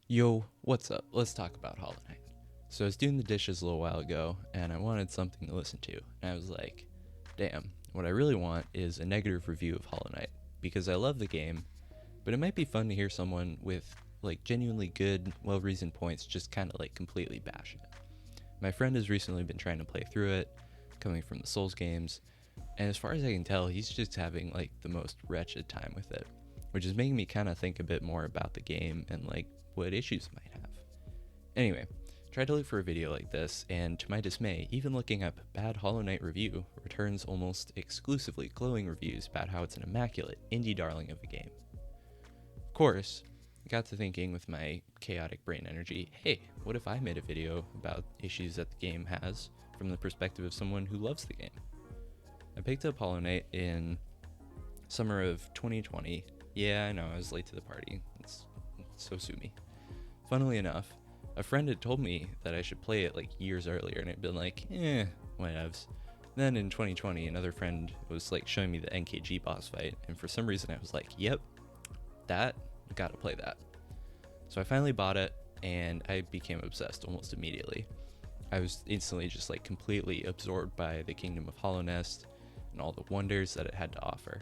Yo, what's up? Let's talk about Hollow Knight. So I was doing the dishes a little while ago, and I wanted something to listen to. And I was like, damn, what I really want is a negative review of Hollow Knight, because I love the game, but it might be fun to hear someone with like genuinely good, well-reasoned points just kind of like completely bash it. My friend has recently been trying to play through it, coming from the Souls games, and as far as I can tell, he's just having like the most wretched time with it, which is making me kind of think a bit more about the game and like what issues it might have. Anyway, tried to look for a video like this, and to my dismay, even looking up Bad Hollow Knight Review returns almost exclusively glowing reviews about how it's an immaculate indie darling of a game. Of course, I got to thinking with my chaotic brain energy, hey, what if I made a video about issues that the game has from the perspective of someone who loves the game? I picked up Hollow Knight in summer of 2020. Yeah, I know, I was late to the party. So sue me. Funnily enough, a friend had told me that I should play it like years earlier, and I'd been like, whatevs. Then in 2020, another friend was like showing me the NKG boss fight, and for some reason I was like, yep, gotta play that. So I finally bought it, and I became obsessed almost immediately. I was instantly just like completely absorbed by the Kingdom of Hallownest and all the wonders that it had to offer.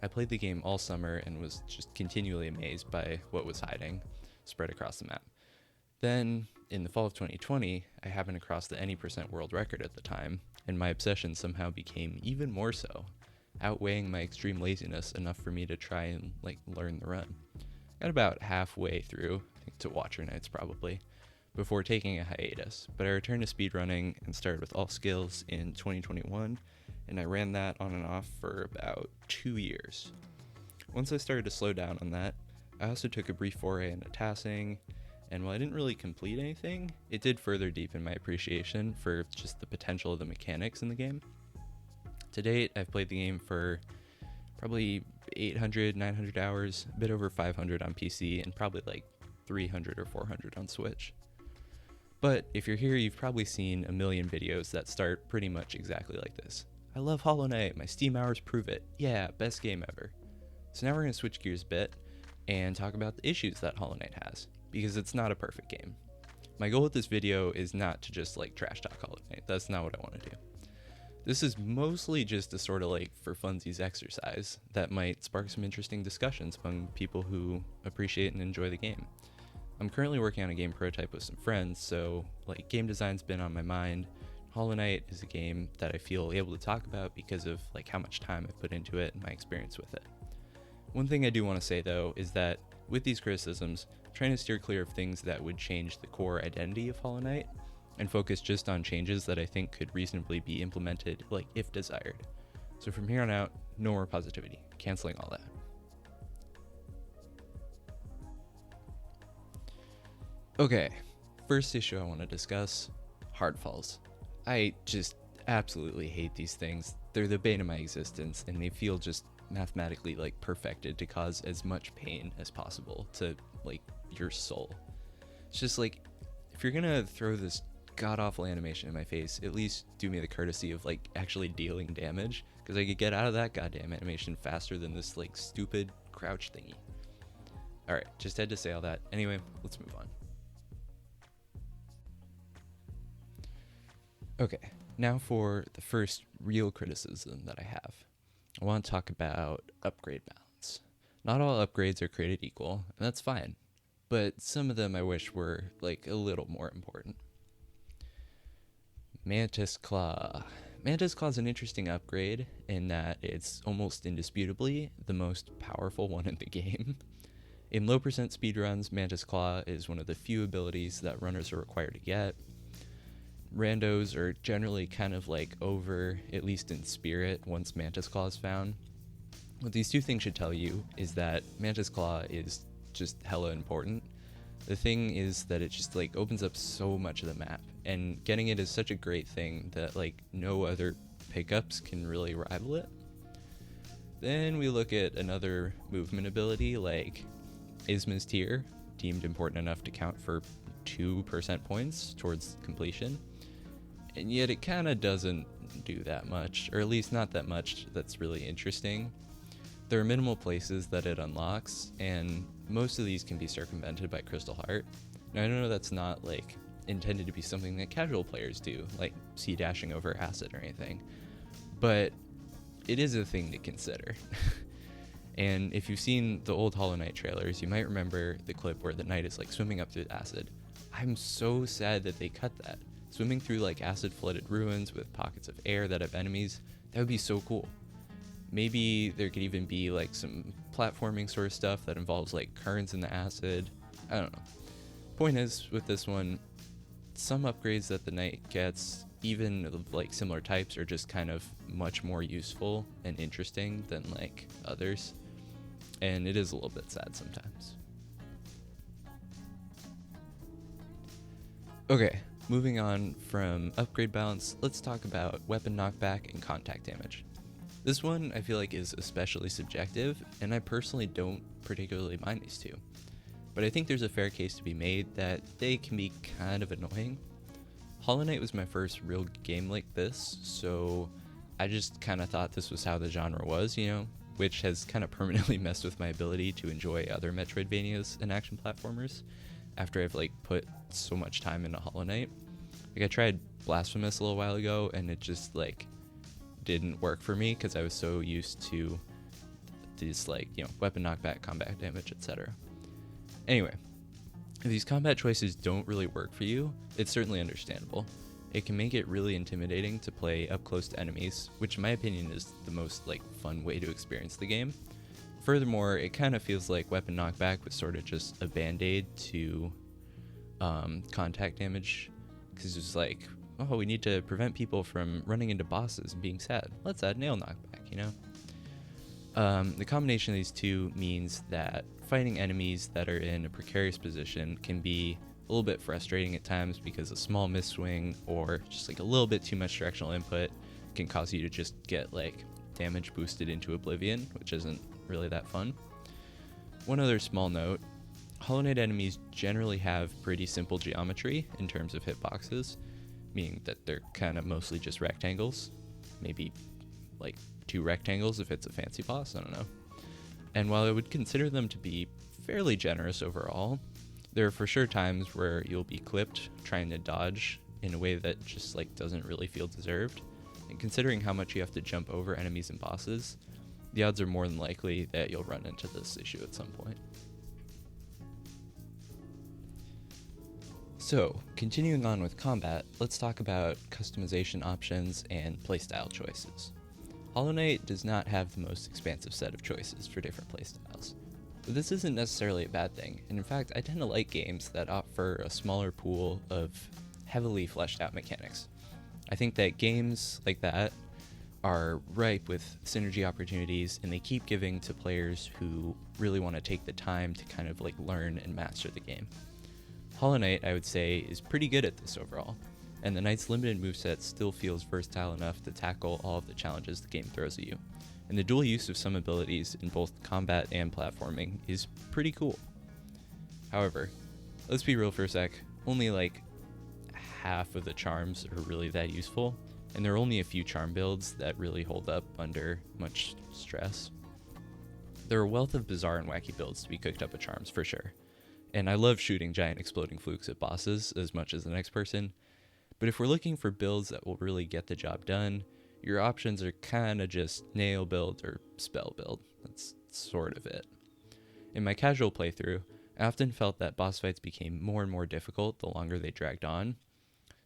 I played the game all summer and was just continually amazed by what was hiding, spread across the map. Then, in the fall of 2020, I happened across the Any% world record at the time, and my obsession somehow became even more so, outweighing my extreme laziness enough for me to try and learn the run. Got about halfway through, I think to Watcher Nights probably, before taking a hiatus, but I returned to speedrunning and started with all skills in 2021, and I ran that on and off for about 2 years. Once I started to slow down on that, I also took a brief foray into tassing, and while I didn't really complete anything, it did further deepen my appreciation for just the potential of the mechanics in the game. To date, I've played the game for probably 800, 900 hours, a bit over 500 on PC, and probably like 300 or 400 on Switch. But if you're here, you've probably seen a million videos that start pretty much exactly like this. I love Hollow Knight, my Steam hours prove it. Yeah, best game ever. So now we're going to switch gears a bit and talk about the issues that Hollow Knight has, because it's not a perfect game. My goal with this video is not to just trash talk Hollow Knight. That's not what I want to do. This is mostly just a sort of for funsies exercise that might spark some interesting discussions among people who appreciate and enjoy the game. I'm currently working on a game prototype with some friends, so game design's been on my mind. Hollow Knight is a game that I feel able to talk about because of how much time I've put into it and my experience with it. One thing I do want to say though is that with these criticisms, I'm trying to steer clear of things that would change the core identity of Hollow Knight and focus just on changes that I think could reasonably be implemented if desired. So from here on out, no more positivity, canceling all that. Okay, first issue I want to discuss, Hardfalls. I just absolutely hate these things. They're the bane of my existence, and they feel just mathematically perfected to cause as much pain as possible to your soul. It's just if you're gonna throw this god-awful animation in my face, at least do me the courtesy of actually dealing damage, because I could get out of that goddamn animation faster than this stupid crouch thingy. Alright, just had to say all that. Anyway, let's move on. Okay, now for the first real criticism that I have. I want to talk about upgrade balance. Not all upgrades are created equal, and that's fine, but some of them I wish were a little more important. Mantis Claw. Mantis Claw is an interesting upgrade in that it's almost indisputably the most powerful one in the game. In low percent speedruns, Mantis Claw is one of the few abilities that runners are required to get. Randos are generally kind of over, at least in spirit, once Mantis Claw is found. What these two things should tell you is that Mantis Claw is just hella important. The thing is that it just opens up so much of the map, and getting it is such a great thing that no other pickups can really rival it. Then we look at another movement ability like Isma's Tear, deemed important enough to count for 2% points towards completion. And yet it kind of doesn't do that much, or at least not that much that's really interesting. There are minimal places that it unlocks, and most of these can be circumvented by Crystal Heart. Now I know that's not like intended to be something that casual players do, like sea dashing over acid or anything, but it is a thing to consider. And if you've seen the old Hollow Knight trailers, you might remember the clip where the knight is like swimming up through the acid. I'm so sad that they cut that. Swimming through like acid flooded ruins with pockets of air that have enemies, that would be so cool. Maybe there could even be like some platforming sort of stuff that involves like currents in the acid. I don't know. Point is, with this one, some upgrades that the knight gets, even of like similar types, are just kind of much more useful and interesting than like others. And it is a little bit sad sometimes. Okay, moving on from upgrade balance, let's talk about weapon knockback and contact damage. This one I feel like is especially subjective, and I personally don't particularly mind these two. But I think there's a fair case to be made that they can be kind of annoying. Hollow Knight was my first real game like this, so I just kind of thought this was how the genre was, you know, which has kind of permanently messed with my ability to enjoy other Metroidvanias and action platformers after I've like put so much time into Hollow Knight. Like I tried Blasphemous a little while ago and it just like didn't work for me because I was so used to these like, you know, weapon knockback, combat damage, etc. Anyway, if these combat choices don't really work for you, it's certainly understandable. It can make it really intimidating to play up close to enemies, which in my opinion is the most like fun way to experience the game. Furthermore, it kind of feels like weapon knockback was sort of just a band-aid to contact damage, because it's like, oh, we need to prevent people from running into bosses and being sad. Let's add nail knockback, you know? The combination of these two means that fighting enemies that are in a precarious position can be a little bit frustrating at times because a small misswing or just like a little bit too much directional input can cause you to just get like damage boosted into oblivion, which isn't really that fun. One other small note, Hollow Knight enemies generally have pretty simple geometry in terms of hitboxes, meaning that they're kind of mostly just rectangles, maybe like 2 rectangles if it's a fancy boss, I don't know. And while I would consider them to be fairly generous overall, there are for sure times where you'll be clipped trying to dodge in a way that just like doesn't really feel deserved. And considering how much you have to jump over enemies and bosses, the odds are more than likely that you'll run into this issue at some point. So, continuing on with combat, let's talk about customization options and playstyle choices. Hollow Knight does not have the most expansive set of choices for different playstyles. But this isn't necessarily a bad thing, and in fact, I tend to like games that offer a smaller pool of heavily fleshed out mechanics. I think that games like that are ripe with synergy opportunities, and they keep giving to players who really want to take the time to kind of like learn and master the game. Hollow Knight, I would say, is pretty good at this overall, and the Knight's limited moveset still feels versatile enough to tackle all of the challenges the game throws at you. And the dual use of some abilities in both combat and platforming is pretty cool. However, let's be real for a sec, only like half of the charms are really that useful, and there are only a few charm builds that really hold up under much stress. There are a wealth of bizarre and wacky builds to be cooked up with charms for sure, and I love shooting giant exploding flukes at bosses as much as the next person, but if we're looking for builds that will really get the job done, your options are kind of just nail build or spell build. That's sort of it. In my casual playthrough, I often felt that boss fights became more and more difficult the longer they dragged on,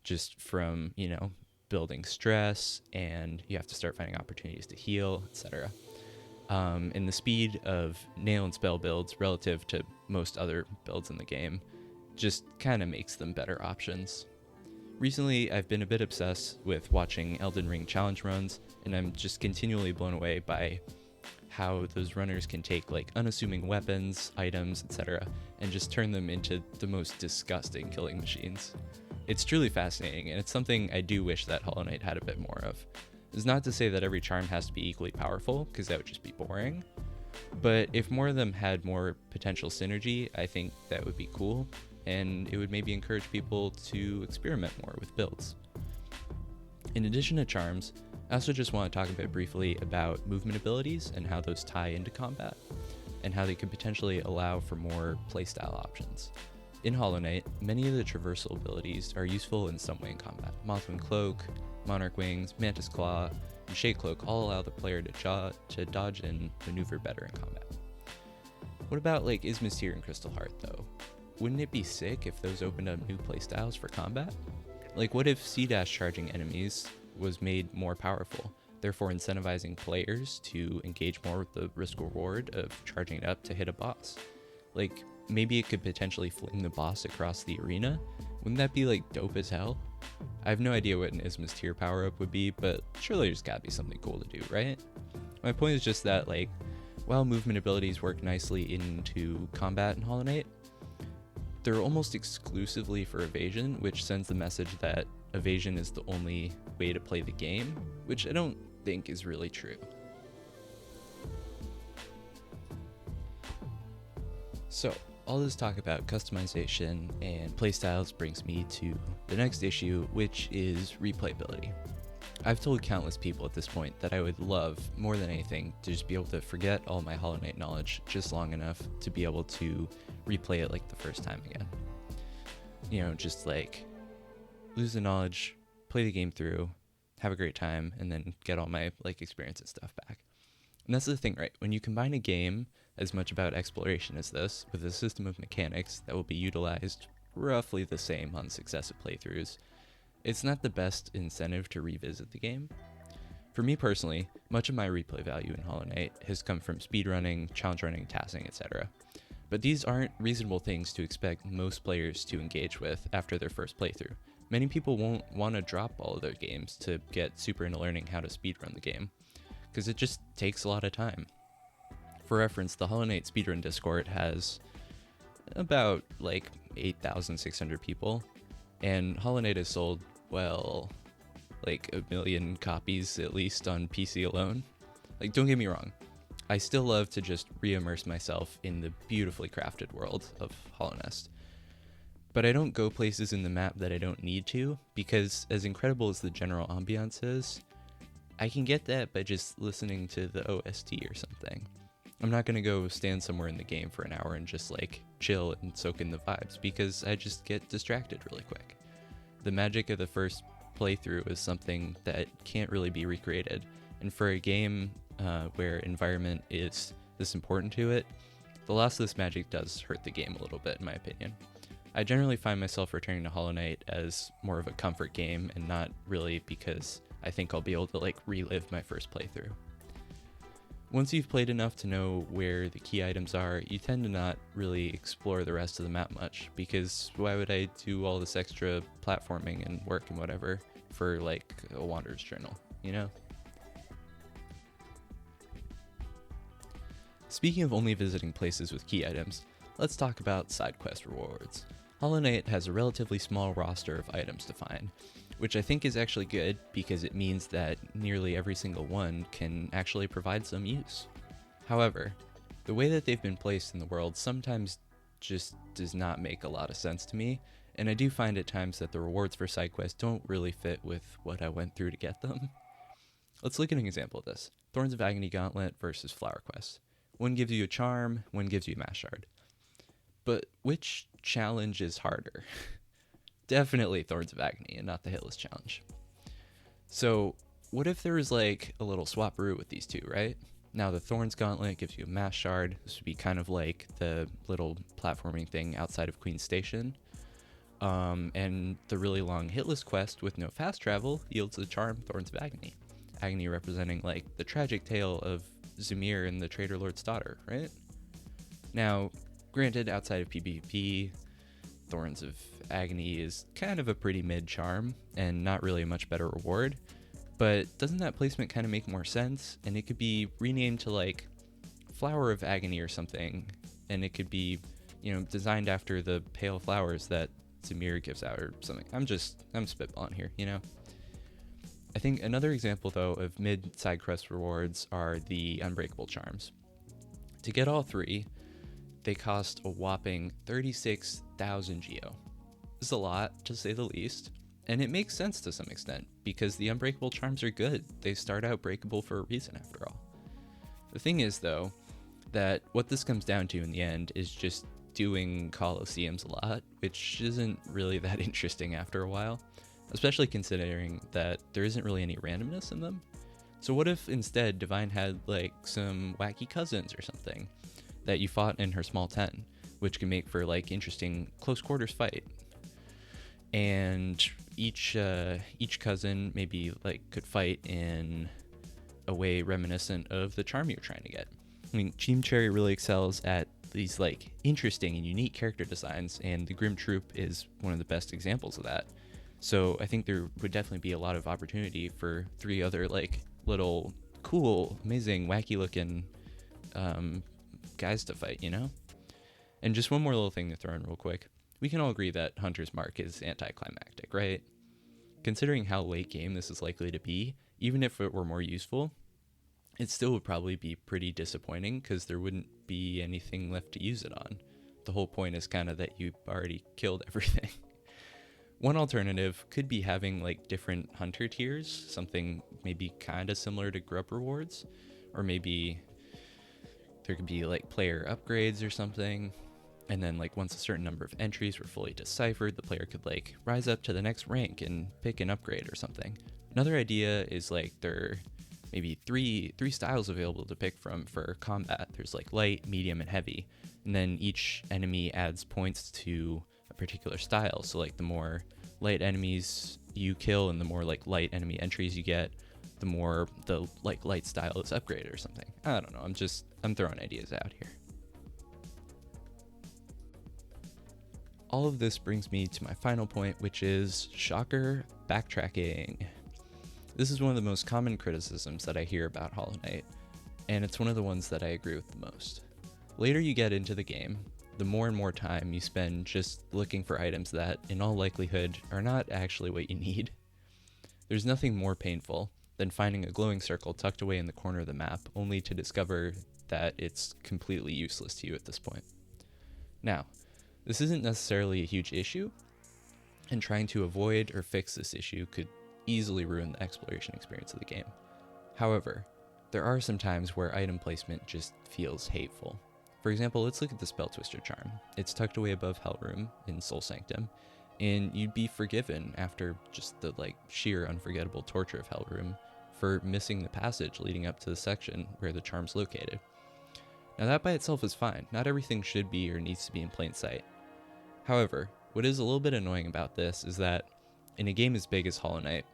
just from, you know, building stress, and you have to start finding opportunities to heal, etc. And the speed of nail and spell builds relative to most other builds in the game just kind of makes them better options. Recently, I've been a bit obsessed with watching Elden Ring challenge runs, and I'm just continually blown away by how those runners can take like unassuming weapons, items, etc., and just turn them into the most disgusting killing machines. It's truly fascinating, and it's something I do wish that Hollow Knight had a bit more of. It's not to say that every charm has to be equally powerful, because that would just be boring, but if more of them had more potential synergy, I think that would be cool, and it would maybe encourage people to experiment more with builds. In addition to charms, I also just want to talk a bit briefly about movement abilities and how those tie into combat. and how they could potentially allow for more playstyle options. In Hollow Knight, many of the traversal abilities are useful in some way in combat. Mothwind Cloak, Monarch Wings, Mantis Claw, and Shade Cloak all allow the player to dodge and maneuver better in combat. What about like Ismu's Tear and Crystal Heart though? Wouldn't it be sick if those opened up new playstyles for combat? Like what if C-dash charging enemies was made more powerful, therefore incentivizing players to engage more with the risk reward of charging it up to hit a boss? Like maybe it could potentially fling the boss across the arena? Wouldn't that be like dope as hell? I have no idea what an Ismu's Tear power up would be, but surely there's gotta be something cool to do, right? My point is just that like, while movement abilities work nicely into combat in Hollow Knight, they're almost exclusively for evasion, which sends the message that evasion is the only way to play the game, which I don't think is really true. So, all this talk about customization and playstyles brings me to the next issue, which is replayability. I've told countless people at this point that I would love, more than anything, to just be able to forget all my Hollow Knight knowledge just long enough to be able to replay it like the first time again. You know, just like lose the knowledge, play the game through, have a great time, and then get all my like experience and stuff back. And that's the thing, right? When you combine a game as much about exploration as this with a system of mechanics that will be utilized roughly the same on successive playthroughs, it's not the best incentive to revisit the game. For me personally, much of my replay value in Hollow Knight has come from speedrunning, challenge running, tassing, etc. But these aren't reasonable things to expect most players to engage with after their first playthrough. Many people won't want to drop all of their games to get super into learning how to speedrun the game, because it just takes a lot of time. For reference, the Hollow Knight speedrun Discord has about like 8,600 people, and Hollow Knight has sold, well, like 1 million copies at least on PC alone. Like, don't get me wrong, I still love to just re-immerse myself in the beautifully crafted world of Hollow Nest. But I don't go places in the map that I don't need to, because as incredible as the general ambiance is, I can get that by just listening to the OST or something. I'm not gonna go stand somewhere in the game for an hour and just like chill and soak in the vibes, because I just get distracted really quick. The magic of the first playthrough is something that can't really be recreated, and for a game where environment is this important to it, the loss of this magic does hurt the game a little bit in my opinion. I generally find myself returning to Hollow Knight as more of a comfort game and not really because I think I'll be able to like relive my first playthrough. Once you've played enough to know where the key items are, you tend to not really explore the rest of the map much, because why would I do all this extra platforming and work and whatever for like a Wanderer's Journal, you know? Speaking of only visiting places with key items, let's talk about side quest rewards. Hollow Knight has a relatively small roster of items to find, which I think is actually good because it means that nearly every single one can actually provide some use. However, the way that they've been placed in the world sometimes just does not make a lot of sense to me, and I do find at times that the rewards for side quests don't really fit with what I went through to get them. Let's look at an example of this. Thorns of Agony Gauntlet versus Flower Quest. One gives you a charm, one gives you a mass shard. But which challenge is harder? Definitely Thorns of Agony and not the Hitless challenge. So what if there was like a little swap-aroo with these two, right? Now the Thorns Gauntlet gives you a mass shard. This would be kind of like the little platforming thing outside of Queen's Station. And the really long Hitless quest with no fast travel yields the charm Thorns of Agony. Agony representing like the tragic tale of Zamir and the Traitor Lord's daughter, right? Now, granted, outside of PvP, Thorns of Agony is kind of a pretty mid charm and not really a much better reward, but doesn't that placement kind of make more sense? And it could be renamed to like Flower of Agony or something, and it could be, you know, designed after the pale flowers that Zamir gives out or something. I'm spitballing here, you know? I think another example though of mid side quest rewards are the Unbreakable charms. To get all three, they cost a whopping 36,000 geo. This is a lot, to say the least, and it makes sense to some extent, because the Unbreakable charms are good. They start out breakable for a reason, after all. The thing is, though, that what this comes down to in the end is just doing Colosseums a lot, which isn't really that interesting after a while, especially considering that there isn't really any randomness in them. So what if instead Divine had like some wacky cousins or something that you fought in her small tent, which can make for like interesting close quarters fight. And each cousin maybe like could fight in a way reminiscent of the charm you're trying to get. I mean, Team Cherry really excels at these like interesting and unique character designs, and the Grim Troop is one of the best examples of that. So I think there would definitely be a lot of opportunity for 3 other like little cool, amazing, wacky looking guys to fight, you know? And just one more little thing to throw in real quick. We can all agree that Hunter's Mark is anticlimactic, right? Considering how late game this is likely to be, even if it were more useful, it still would probably be pretty disappointing because there wouldn't be anything left to use it on. The whole point is kind of that you already killed everything. One alternative could be having like different hunter tiers, something maybe kind of similar to Grub rewards, or maybe there could be like player upgrades or something. And then like once a certain number of entries were fully deciphered, the player could like rise up to the next rank and pick an upgrade or something. Another idea is like there maybe three styles available to pick from for combat. There's like light, medium, and heavy. And then each enemy adds points to a particular style. So like the more light enemies you kill and the more like light enemy entries you get, the more the like light style is upgraded or something. I don't know. I'm throwing ideas out here. All of this brings me to my final point, which is, shocker, backtracking. This is one of the most common criticisms that I hear about Hollow Knight, and it's one of the ones that I agree with the most. Later you get into the game, the more and more time you spend just looking for items that, in all likelihood, are not actually what you need. There's nothing more painful than finding a glowing circle tucked away in the corner of the map, only to discover that it's completely useless to you at this point. Now, this isn't necessarily a huge issue, and trying to avoid or fix this issue could easily ruin the exploration experience of the game. However, there are some times where item placement just feels hateful. For example, let's look at the Spell Twister charm. It's tucked away above Helrum in Soul Sanctum, and you'd be forgiven after just the like sheer unforgettable torture of Helrum for missing the passage leading up to the section where the charm's located. Now that by itself is fine. Not everything should be or needs to be in plain sight. However, what is a little bit annoying about this is that in a game as big as Hollow Knight,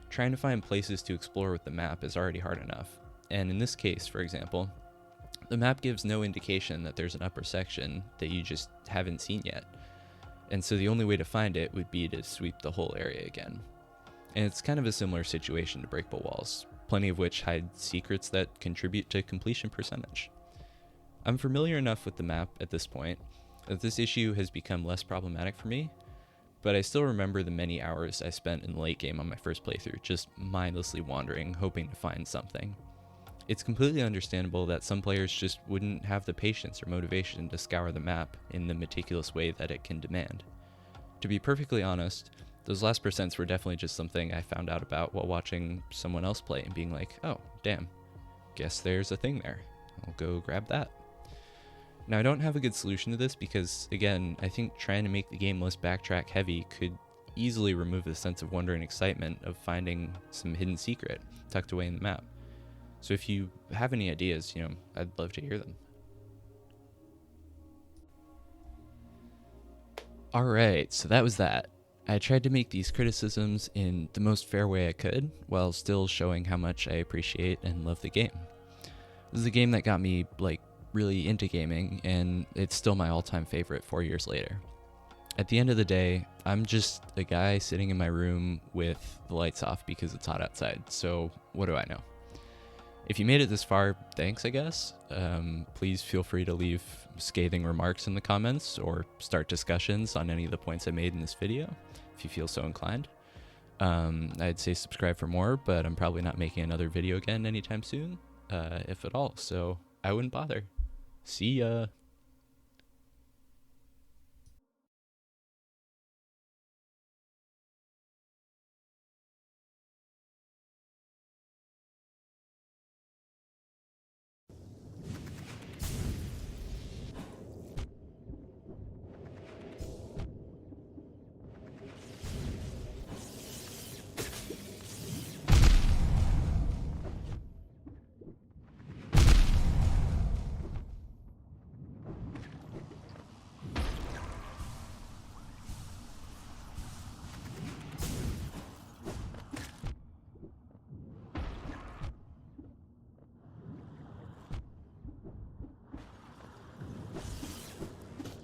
trying to find places to explore with the map is already hard enough. And in this case, for example, the map gives no indication that there's an upper section that you just haven't seen yet. And so the only way to find it would be to sweep the whole area again. And it's kind of a similar situation to Breakable Walls, plenty of which hide secrets that contribute to completion percentage. I'm familiar enough with the map at this point that this issue has become less problematic for me, but I still remember the many hours I spent in the late game on my first playthrough, just mindlessly wandering, hoping to find something. It's completely understandable that some players just wouldn't have the patience or motivation to scour the map in the meticulous way that it can demand. To be perfectly honest, those last percents were definitely just something I found out about while watching someone else play and being like, oh, damn, guess there's a thing there. I'll go grab that. Now, I don't have a good solution to this because, again, I think trying to make the game less backtrack heavy could easily remove the sense of wonder and excitement of finding some hidden secret tucked away in the map. So if you have any ideas, I'd love to hear them. Alright, so that was that. I tried to make these criticisms in the most fair way I could, while still showing how much I appreciate and love the game. This is a game that got me, really into gaming, and it's still my all-time favorite 4 years later. At the end of the day, I'm just a guy sitting in my room with the lights off because it's hot outside, so what do I know? If you made it this far, thanks, I guess. Please feel free to leave scathing remarks in the comments or start discussions on any of the points I made in this video, if you feel so inclined. I'd say subscribe for more, but I'm probably not making another video again anytime soon, if at all, so I wouldn't bother. See ya!